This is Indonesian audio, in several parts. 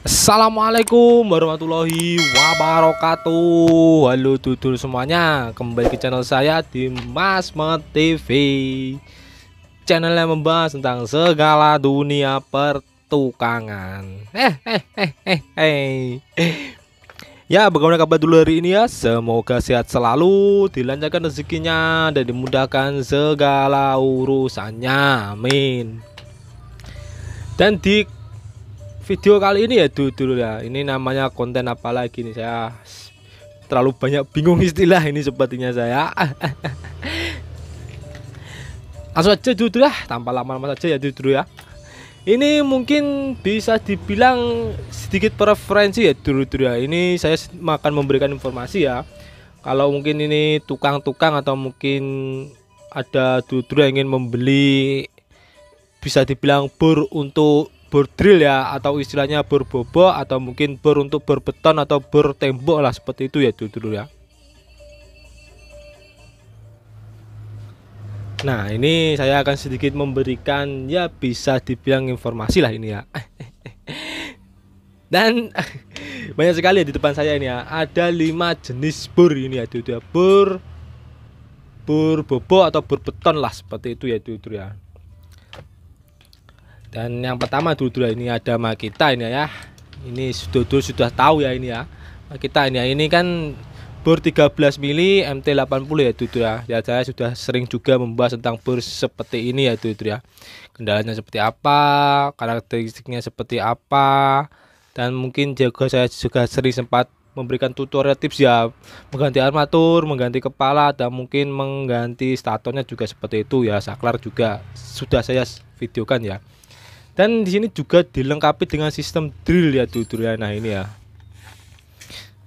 Assalamualaikum warahmatullahi wabarakatuh. Halo dulur semuanya, kembali ke channel saya di Masmet TV, channel yang membahas tentang segala dunia pertukangan. Ya, bagaimana kabar dulu hari ini ya? Semoga sehat selalu, dilancarkan rezekinya dan dimudahkan segala urusannya. Amin. Dan di video kali ini ya dulu ya, ini namanya konten apa lagi nih, saya terlalu banyak bingung istilah ini sepertinya saya. Langsung aja dulu ya, tanpa lama-lama saja ya dulu ya. Ini mungkin bisa dibilang sedikit preferensi ya dulu ya. Ini saya akan memberikan informasi ya, kalau mungkin ini tukang-tukang atau mungkin ada dulu yang ingin membeli, bisa dibilang bor untuk bor drill ya, atau istilahnya bor bobo, atau mungkin bor untuk bor beton atau bor tembok lah, seperti itu ya dulu ya. Nah, ini saya akan sedikit memberikan ya, bisa dibilang informasi lah ini ya. Dan banyak sekali ya di depan saya ini ya, ada 5 jenis bor ini ya dulu ya. Bor bobo atau bor beton lah, seperti itu ya dulu ya. Dan yang pertama dulu ini ada Makita ini ya. Ini sudah tahu ya ini ya. Makita ini ya, ini kan bor 13 mili MT80 ya dulu ya. Ya, saya sudah sering juga membahas tentang bor seperti ini ya dulu ya. Kendalanya seperti apa, karakteristiknya seperti apa, dan mungkin juga saya juga sering sempat memberikan tutorial tips ya, mengganti armatur, mengganti kepala, dan mungkin mengganti statornya juga seperti itu ya. Saklar juga sudah saya videokan ya. Dan di sini juga dilengkapi dengan sistem drill ya dulu ya. Nah, ini ya.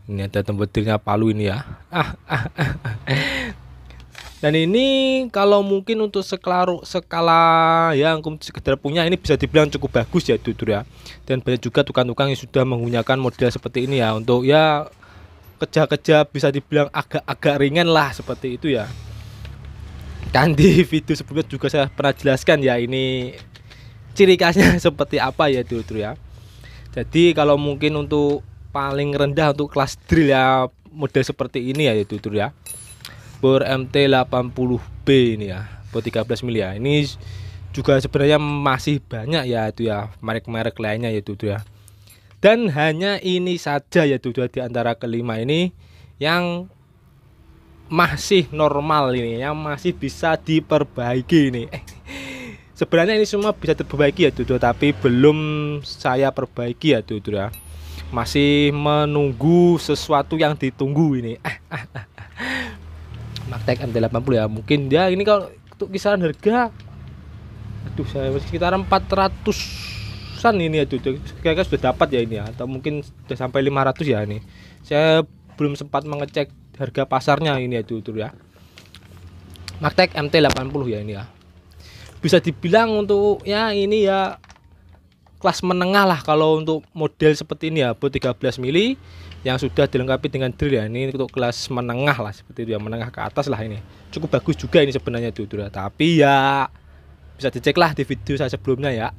Ini ada tempat drillnya Palu ini ya. Dan ini kalau mungkin untuk skala yang sekedar punya, ini bisa dibilang cukup bagus ya dulu ya. Dan banyak juga tukang-tukang yang sudah menggunakan model seperti ini ya, untuk ya kerja-kerja bisa dibilang agak-agak ringan lah, seperti itu ya. Dan di video sebelumnya juga saya pernah jelaskan ya, ini ciri khasnya seperti apa ya dulu ya. Jadi kalau mungkin untuk paling rendah untuk kelas drill ya, model seperti ini ya dulu ya, bor MT80B ini ya, bor 13 mili ya. Ini juga sebenarnya masih banyak ya itu ya, merek-merek lainnya ya dulu ya. Dan hanya ini saja ya dulu di antara kelima ini yang masih normal ini, yang masih bisa diperbaiki ini. Sebenarnya ini semua bisa diperbaiki ya dulu, tapi belum saya perbaiki ya dulu ya. Masih menunggu sesuatu yang ditunggu ini. Maktek MT80 ya, mungkin ya ini kalau untuk kisaran harga, aduh, saya sekitar 400-an ini ya dulu. Kayaknya sudah dapat ya ini ya, atau mungkin sudah sampai 500 ya ini. Saya belum sempat mengecek harga pasarnya ini ya dulu ya. Maktek MT80 ya ini ya. Bisa dibilang untuk ya ini ya kelas menengah lah kalau untuk model seperti ini ya, bor 13 mili yang sudah dilengkapi dengan drill ya. Ini untuk kelas menengah lah, seperti itu ya, menengah ke atas lah. Ini cukup bagus juga ini sebenarnya dulu ya. Tapi ya bisa dicek lah di video saya sebelumnya ya.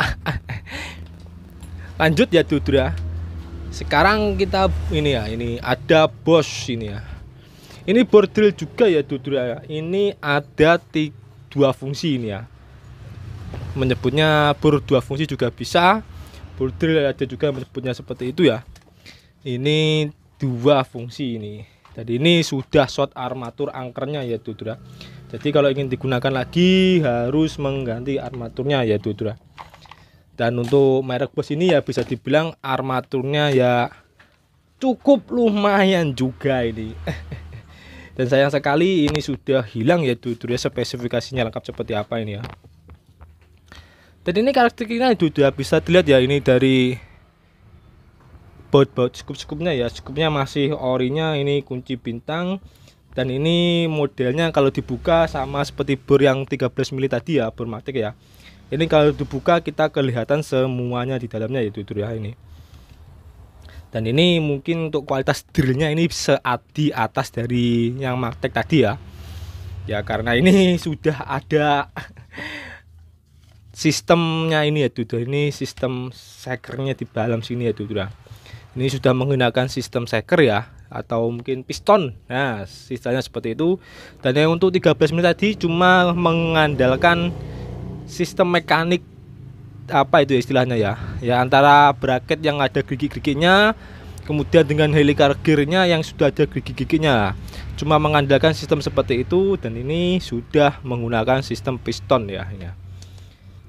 Lanjut ya dulu ya. Sekarang kita ini ya, ini ada Bosch ini ya. Ini bor drill juga ya dulu ya. Ini ada 2 fungsi ini ya. Menyebutnya bor 2 fungsi juga bisa, bor drill ada juga menyebutnya seperti itu ya. Ini 2 fungsi ini. Jadi ini sudah short armatur angkernya ya dulu ya. Jadi kalau ingin digunakan lagi harus mengganti armaturnya ya dulu ya. Dan untuk merek Bosch ini ya, bisa dibilang armaturnya ya cukup lumayan juga ini. Dan sayang sekali ini sudah hilang ya dulu ya, spesifikasinya lengkap seperti apa ini ya. Dan ini karakteristiknya sudah bisa dilihat ya, ini dari baut skup-skupnya ya, skupnya masih orinya, ini kunci bintang. Dan ini modelnya kalau dibuka sama seperti bor yang 13 mili tadi ya, bor matic ya. Ini kalau dibuka kita kelihatan semuanya di dalamnya ya dulu ya ini. Dan ini mungkin untuk kualitas drillnya ini di atas dari yang matic tadi ya. Ya karena ini sudah ada sistemnya ini ya Dudo, ini sistem sekernya di dalam sini ya Dudo. Ini sudah menggunakan sistem shaker ya, atau mungkin piston. Nah, sisanya seperti itu. Dan yang untuk 13 menit tadi cuma mengandalkan sistem mekanik, apa itu istilahnya ya? Ya antara bracket yang ada gerigi-geriginya, kemudian dengan helical gearnya yang sudah ada gerigi-giginya. Cuma mengandalkan sistem seperti itu, dan ini sudah menggunakan sistem piston ya ini ya.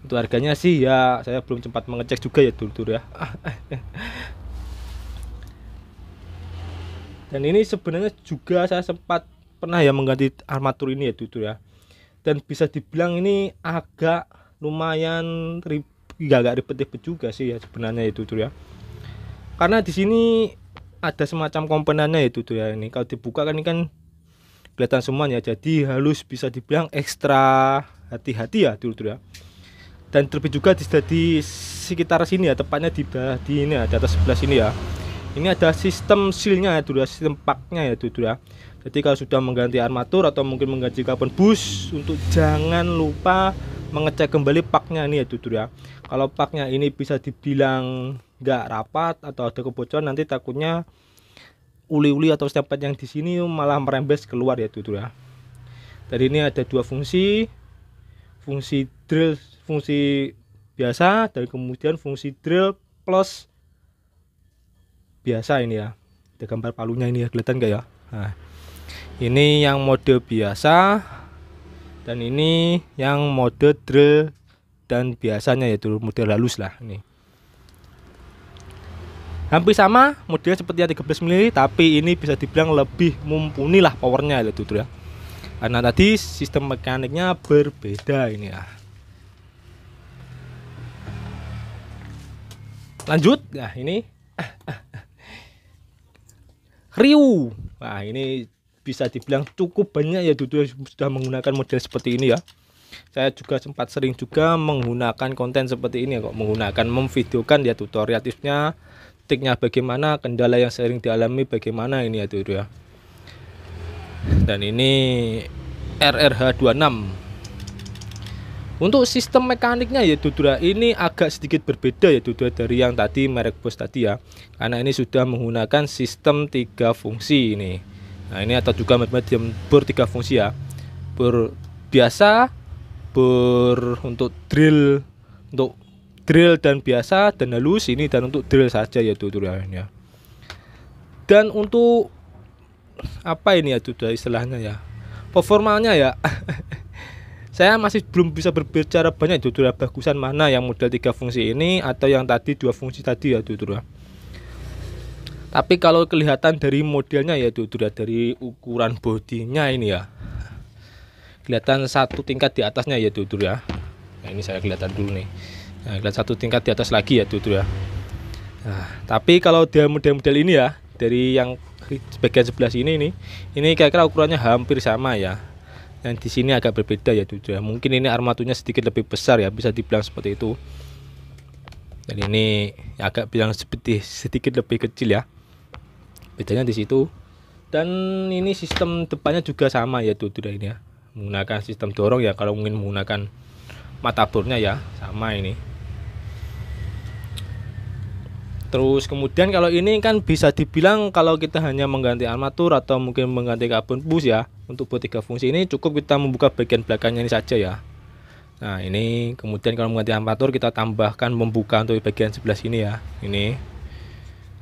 Untuk harganya sih ya saya belum sempat mengecek juga ya dulur ya. Dan ini sebenarnya juga saya sempat pernah ya mengganti armatur ini ya dulur ya. Dan bisa dibilang ini agak lumayan agak ribet-ribet juga sih ya sebenarnya itu dulur ya. Karena di sini ada semacam komponennya ya dulur ya. Ini kalau dibuka kan ini kan kelihatan semuanya, jadi halus, bisa dibilang ekstra hati-hati ya dulur ya. Dan terlebih juga di sekitar sini ya, tepatnya di ini ya, di atas sebelah sini ya. Ini ada sistem sealnya ya dulur ya, sistem paknya ya dulur ya. Jadi kalau sudah mengganti armatur atau mungkin mengganti carbon bus, untuk jangan lupa mengecek kembali paknya ini ya dulur ya. Kalau paknya ini bisa dibilang nggak rapat atau ada kebocoran, nanti takutnya uli-uli atau stempel yang di sini malah merembes keluar ya dulur ya. Dari ini ada dua fungsi drill, fungsi biasa, dan kemudian fungsi drill plus biasa ini ya. Ada gambar palunya ini ya, kelihatan nggak ya? Nah, ini yang mode biasa, dan ini yang mode drill dan biasanya yaitu model halus lah. Ini hampir sama modelnya seperti yang 13 mili, tapi ini bisa dibilang lebih mumpuni lah powernya ya dulur ya. Karena tadi sistem mekaniknya berbeda ini ya. Lanjut, nah ini Ryu. Nah ini bisa dibilang cukup banyak ya dulur sudah menggunakan model seperti ini ya. Saya juga sempat sering juga menggunakan konten seperti ini ya, kok menggunakan memvideokan ya tutorial tipsnya, triknya bagaimana, kendala yang sering dialami bagaimana ini ya dulur ya. Dan ini RRH26. Untuk sistem mekaniknya ya dulur, ini agak sedikit berbeda ya dulur dari yang tadi merek Bosch tadi ya. Karena ini sudah menggunakan sistem 3 fungsi ini. Nah, ini atau juga medium bor 3 fungsi ya. Bor biasa, bor untuk drill dan biasa dan halus ini, dan untuk drill saja ya dulur ya. Dan untuk apa ini ya dulur istilahnya ya, performanya ya. Saya masih belum bisa berbicara banyak dulur, bagusan mana yang model 3 fungsi ini atau yang tadi 2 fungsi tadi ya dulur. Tapi kalau kelihatan dari modelnya ya dulur, dari ukuran bodinya ini ya, kelihatan satu tingkat di atasnya ya dulur ya. Nah, ini saya kelihatan dulu nih. Nah, kelihatan satu tingkat di atas lagi ya dulur ya. Nah, tapi kalau dia model-model ini ya, dari yang bagian sebelah sini ini kira-kira ukurannya hampir sama ya. Yang di sini agak berbeda ya dulur. Mungkin ini armaturnya sedikit lebih besar ya, bisa dibilang seperti itu. Dan ini agak bilang seperti sedikit lebih kecil ya. Bedanya di situ. Dan ini sistem depannya juga sama ya dulur ini ya. Menggunakan sistem dorong ya, kalau ingin menggunakan mata bornya ya sama ini. Terus kemudian kalau ini kan bisa dibilang kalau kita hanya mengganti armatur atau mungkin mengganti carbon bus ya, untuk bor 3 fungsi ini cukup kita membuka bagian belakangnya ini saja ya. Nah ini kemudian kalau mengganti armatur kita tambahkan membuka untuk bagian sebelah sini ya, ini.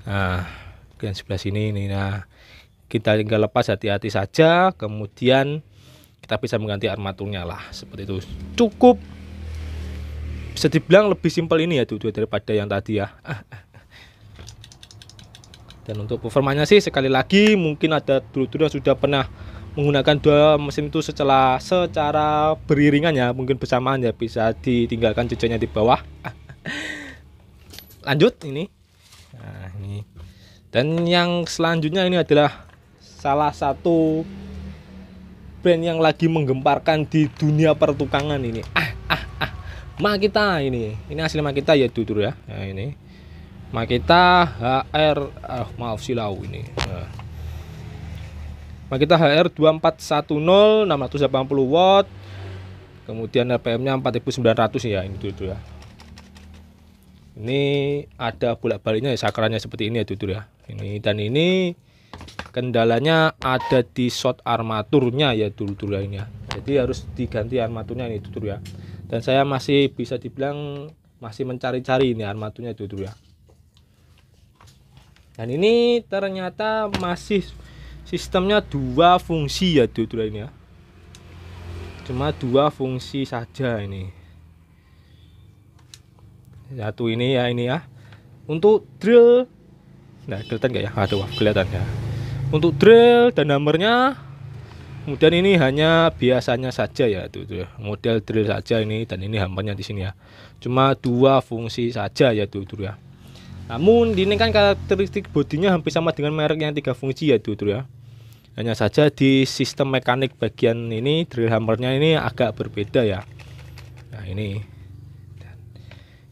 Nah bagian sebelah sini ini, nah kita tinggal lepas hati-hati saja, kemudian kita bisa mengganti armaturnya lah seperti itu. Cukup bisa dibilang lebih simpel ini ya dulur daripada yang tadi ya. Dan untuk performanya sih sekali lagi, mungkin ada dulur-dulur yang sudah pernah menggunakan dua mesin itu secara beriringan ya, mungkin bersamaan ya, bisa ditinggalkan jejaknya di bawah. Lanjut ini. Nah, ini. Dan yang selanjutnya ini adalah salah satu brand yang lagi menggemparkan di dunia pertukangan ini. Makita ini asli Makita ya dulur ya. Nah, ini Makita HR maaf silau ini. Nah. Makita HR 2410 680 watt. Kemudian RPM-nya 4900 ya ini dulur ya. Ini ada bolak-baliknya ya, sakrannya seperti ini ya dulur ya. Ini dan ini kendalanya ada di short armaturnya ya dulur ya ini ya. Jadi harus diganti armaturnya ini dulur ya. Dan saya masih bisa dibilang masih mencari-cari ini armaturnya dulur ya. Dan ini ternyata masih sistemnya dua fungsi ya dulur ini ya. Cuma dua fungsi saja ini. Satu ini ya untuk drill. Nah, kelihatan nggak ya? Aduh, kelihatan ya. Untuk drill dan hammernya. Kemudian ini hanya biasanya saja ya, tuh model drill saja ini, dan ini hammernya di sini ya. Cuma dua fungsi saja ya, tuh ya. Namun ini kan karakteristik bodinya hampir sama dengan merek yang tiga fungsi ya, tuh ya. Hanya saja di sistem mekanik bagian ini drill hammernya ini agak berbeda ya. Nah, ini.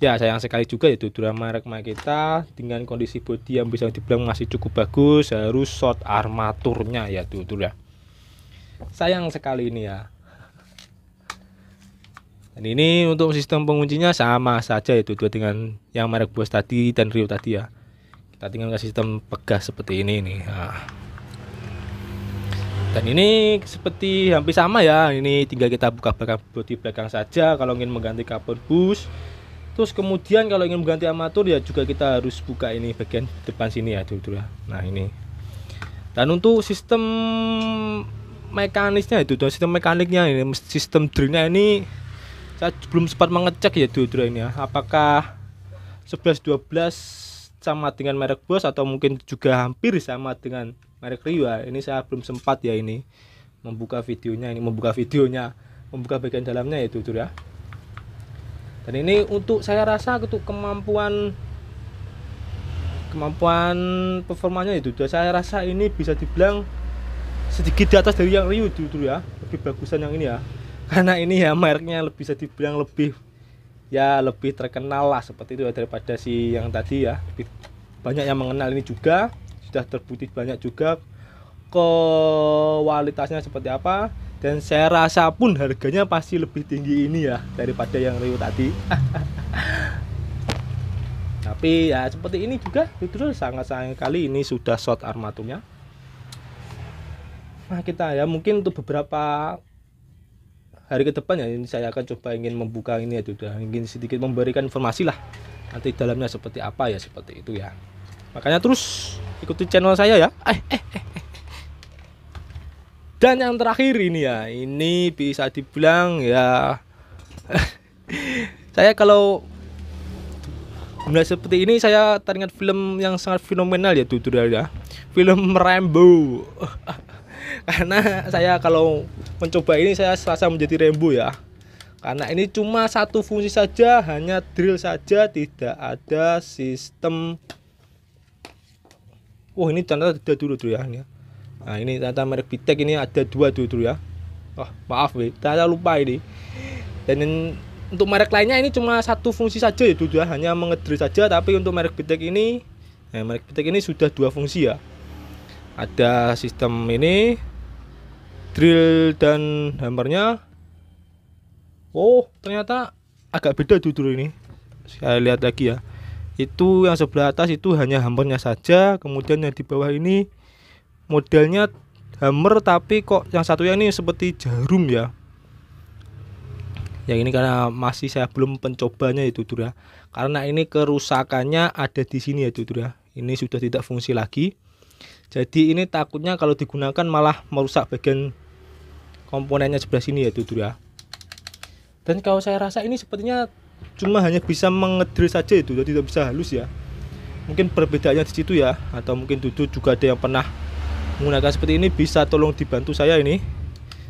Ya sayang sekali juga ya dulur merek kita dengan kondisi bodi yang bisa dibilang masih cukup bagus harus short armaturnya ya dulur ya. Sayang sekali ini ya. Dan ini untuk sistem penguncinya sama saja ya dulur dengan yang merek Boss tadi dan Rio tadi ya. Kita tinggal ke sistem pegas seperti ini nih. Nah. Dan ini seperti hampir sama ya. Ini tinggal kita buka bodi belakang saja kalau ingin mengganti cover bus. Terus kemudian kalau ingin mengganti armatur ya juga kita harus buka ini bagian depan sini ya dulur ya. Nah ini. Dan untuk sistem mekanisnya itu, sistem mekaniknya ini, sistem drillnya ini saya belum sempat mengecek ya dulur ini ya. Apakah 11-12 sama dengan merek Boss atau mungkin juga hampir sama dengan merek Rio ya. Ini saya belum sempat ya ini membuka videonya, membuka bagian dalamnya ya dulur ya. Dan ini untuk saya rasa untuk kemampuan performanya itu saya rasa ini bisa dibilang sedikit di atas dari yang Rio dulu ya, lebih bagusan yang ini ya, karena ini ya mereknya bisa dibilang lebih terkenal lah seperti itu ya, daripada si yang tadi ya. Lebih banyak yang mengenal ini juga, sudah terbukti banyak juga kualitasnya seperti apa. Dan saya rasa pun harganya pasti lebih tinggi ini ya daripada yang Rio tadi. Tapi ya seperti ini juga itu sangat sayang kali ini sudah short armaturnya. Nah kita ya mungkin untuk beberapa hari ke depan ya ini saya akan coba ingin membuka ini ya sudah ingin sedikit memberikan informasi lah nanti dalamnya seperti apa ya, seperti itu ya. Makanya terus ikuti channel saya ya. Dan yang terakhir ini ya, ini bisa dibilang ya saya kalau benar seperti ini saya teringat film yang sangat fenomenal ya dulur ya, film Rambo. Karena saya kalau mencoba ini saya serasa menjadi Rambo ya, karena ini cuma satu fungsi saja, hanya drill saja, tidak ada sistem. Oh ini ternyata ada dulu ya ini. Nah ini ternyata merek Bitek ini ada dua dulu ya. Oh maaf ternyata lupa ini. Dan untuk merek lainnya ini cuma satu fungsi saja ya dulu ya, hanya mengedrill saja. Tapi untuk merek Bitek ini, merek Bitek ini sudah dua fungsi ya. Ada sistem ini drill dan hammernya. Oh ternyata agak beda dulu ini. Saya lihat lagi ya. Itu yang sebelah atas itu hanya hammernya saja. Kemudian yang di bawah ini modelnya hammer tapi kok yang satunya ini seperti jarum ya. Yang ini karena masih saya belum pencobanya itu ya. Karena ini kerusakannya ada di sini ya ya. Ini sudah tidak fungsi lagi. Jadi ini takutnya kalau digunakan malah merusak bagian komponennya sebelah sini ya ya. Dan kalau saya rasa ini sepertinya cuma hanya bisa mengedrill saja itu, jadi tidak bisa halus ya. Mungkin perbedaannya di situ ya, atau mungkin Dudu juga ada yang pernah menggunakan seperti ini, bisa tolong dibantu saya ini.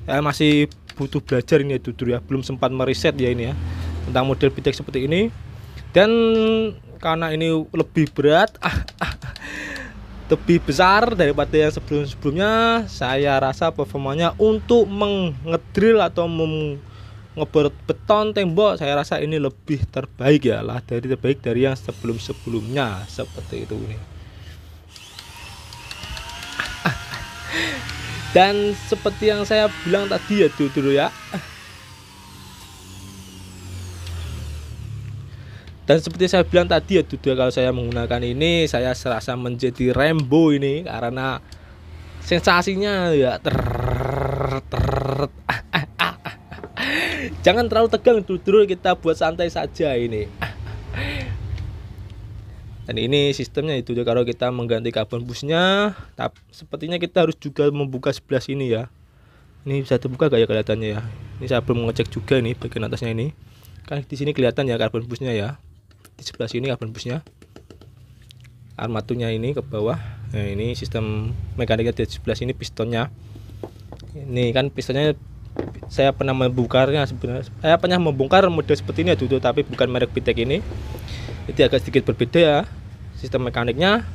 Saya masih butuh belajar ini ya Dudu ya, belum sempat meriset ya ini ya tentang model Bitek seperti ini. Dan karena ini lebih berat, lebih besar daripada yang sebelumnya, saya rasa performanya untuk mengedrill atau ngeborot beton tembok saya rasa ini lebih terbaik ya lah, terbaik dari yang sebelumnya seperti itu nih. Dan seperti yang saya bilang tadi ya dulu ya, Dan seperti saya bilang tadi ya Dudra, kalau saya menggunakan ini saya serasa menjadi Rambo ini karena sensasinya ya jangan terlalu tegang Dudra, kita buat santai saja ini. Dan ini sistemnya itu kalau kita mengganti karbon busnya, sepertinya kita harus juga membuka sebelah sini ya. Ini bisa terbuka gak ya kelihatannya ya. Ini saya belum mengecek juga nih bagian atasnya ini. Kan di sini kelihatan ya karbon busnya ya. Di sebelah sini karbon busnya. Armaturnya ini ke bawah. Nah, ini sistem mekaniknya di sebelah sini pistonnya. Ini kan pistonnya saya pernah membongkarnya sebenarnya. Saya pernah membongkar model seperti ini ya dulu, tapi bukan merek Pitek ini. Jadi agak sedikit berbeda ya sistem mekaniknya.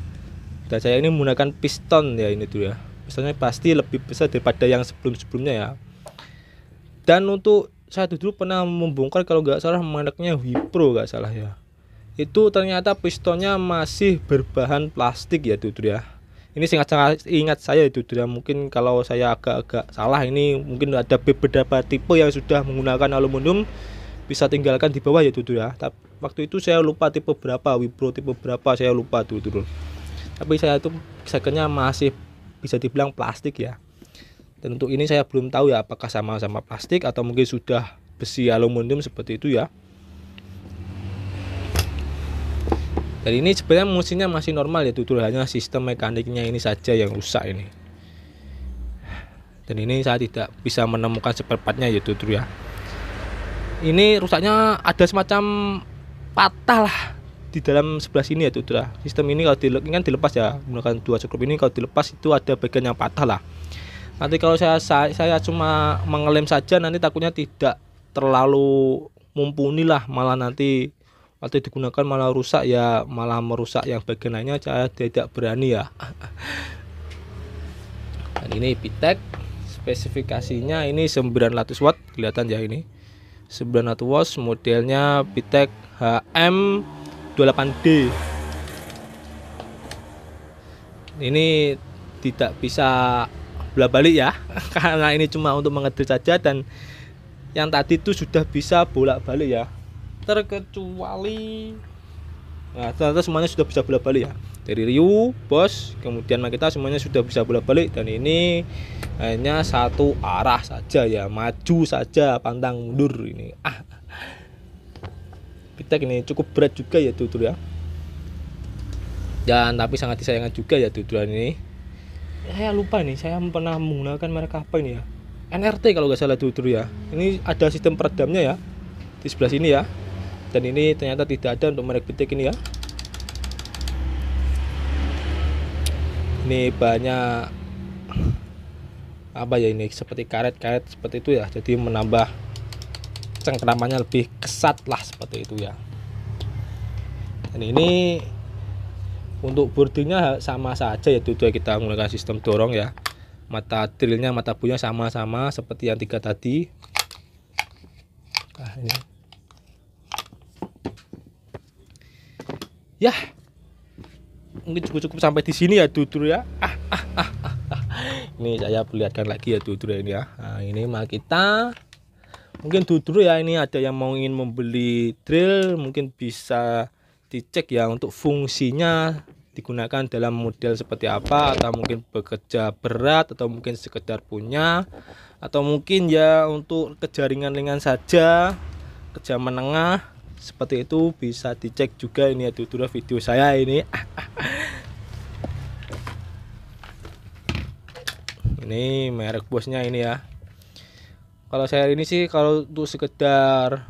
Dan saya ini menggunakan piston ya ini dulu ya. Pistonnya pasti lebih besar daripada yang sebelum-sebelumnya ya. Dan untuk saya dulu pernah membongkar kalau nggak salah mereknya Wipro nggak salah ya. Itu ternyata pistonnya masih berbahan plastik ya dulu ya. Ini ingat saya itu ya. Mungkin kalau saya agak-agak salah ini mungkin ada beberapa tipe yang sudah menggunakan aluminium, bisa tinggalkan di bawah ya dulu ya. Tapi waktu itu saya lupa tipe berapa, Wipro tipe berapa saya lupa dulu. Tapi saya itu sekennya masih bisa dibilang plastik ya. Dan untuk ini saya belum tahu ya apakah sama-sama plastik atau mungkin sudah besi aluminium seperti itu ya. Dan ini sebenarnya mesinnya masih normal ya tutur, hanya sistem mekaniknya ini saja yang rusak ini. Dan ini saya tidak bisa menemukan spare partnya ya tutur ya. Ini rusaknya ada semacam patah lah di dalam sebelah sini ya tutur ya. Sistem ini kalau dilepas ya menggunakan dua sekrup ini, kalau dilepas itu ada bagian yang patah lah. Nanti kalau saya cuma mengelem saja nanti takutnya tidak terlalu mumpuni lah, malah nanti waktu digunakan malah rusak ya, malah merusak yang bagian lainnya, saya tidak berani ya. Dan ini Pitek, spesifikasinya ini 900 watt kelihatan ya, ini 900 watt, modelnya Pitek HM28D. Ini tidak bisa bola balik ya karena ini cuma untuk mengedit saja, dan yang tadi itu sudah bisa bolak balik ya, terkecuali nah ternyata semuanya sudah bisa bolak balik ya, dari Ryu, Boss, kemudian Makita semuanya sudah bisa bolak balik. Dan ini hanya satu arah saja ya, maju saja pantang mundur ini. Pitek ini cukup berat juga ya tutur ya, dan tapi sangat disayangkan juga ya tuturan ini. Saya lupa nih, saya pernah menggunakan merek apa ini ya, NRT kalau nggak salah tutur ya. Ini ada sistem peredamnya ya di sebelah sini ya, dan ini ternyata tidak ada untuk merek Pitek ini ya. Ini banyak apa ya, ini seperti karet-karet seperti itu ya, jadi menambah cengkramannya lebih kesat lah seperti itu ya. Dan ini untuk boardingnya sama saja ya tutur, kita menggunakan sistem dorong ya. Mata drillnya, mata bunya sama-sama seperti yang tiga tadi. Nah, ini ya mungkin cukup sampai di sini ya tutur ya. Ini saya perlihatkan lagi ya tutur ini ya. Nah, ini Makita. Mungkin tutur ya, ini ada yang mau ingin membeli drill mungkin bisa dicek ya untuk fungsinya digunakan dalam model seperti apa, atau mungkin bekerja berat, atau mungkin sekedar punya, atau mungkin ya untuk kerja ringan-ringan saja, kerja menengah seperti itu bisa dicek juga ini ya tutur video saya ini. Ini merek Bosnya ini ya. Kalau saya ini sih kalau untuk sekedar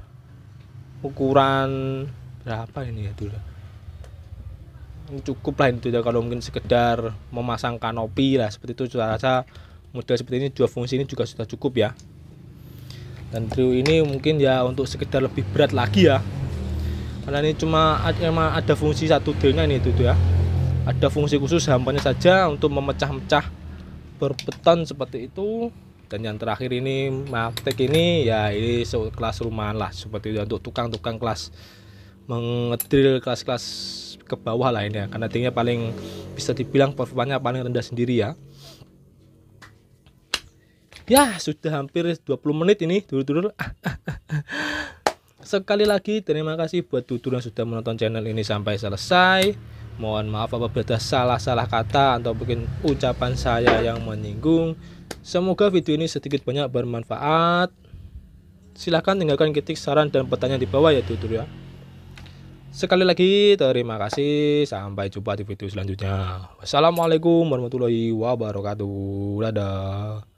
ukuran berapa ini ya dulu, ini cukup lah itu ya, kalau mungkin sekedar memasang kanopi lah seperti itu, saya rasa model seperti ini dua fungsi ini juga sudah cukup ya. Dan trio ini mungkin ya untuk sekedar lebih berat lagi ya, karena ini cuma ada fungsi satu drillnya ini itu ya, ada fungsi khusus hampanya saja untuk memecah-mecah berbeton seperti itu. Dan yang terakhir ini Maktek ini ya, ini kelas rumahan lah seperti itu untuk tukang-tukang kelas mengedrill kelas-kelas ke bawah lah ini ya, karena tingginya paling bisa dibilang performanya paling rendah sendiri ya. Ya sudah hampir 20 menit ini dulu-dulu. Sekali lagi terima kasih buat tutur yang sudah menonton channel ini sampai selesai. Mohon maaf apabila ada salah-salah kata atau mungkin ucapan saya yang menyinggung. Semoga video ini sedikit banyak bermanfaat. Silahkan tinggalkan kritik, saran, dan pertanyaan di bawah ya tutur ya. Sekali lagi terima kasih. Sampai jumpa di video selanjutnya. Wassalamualaikum warahmatullahi wabarakatuh. Dadah.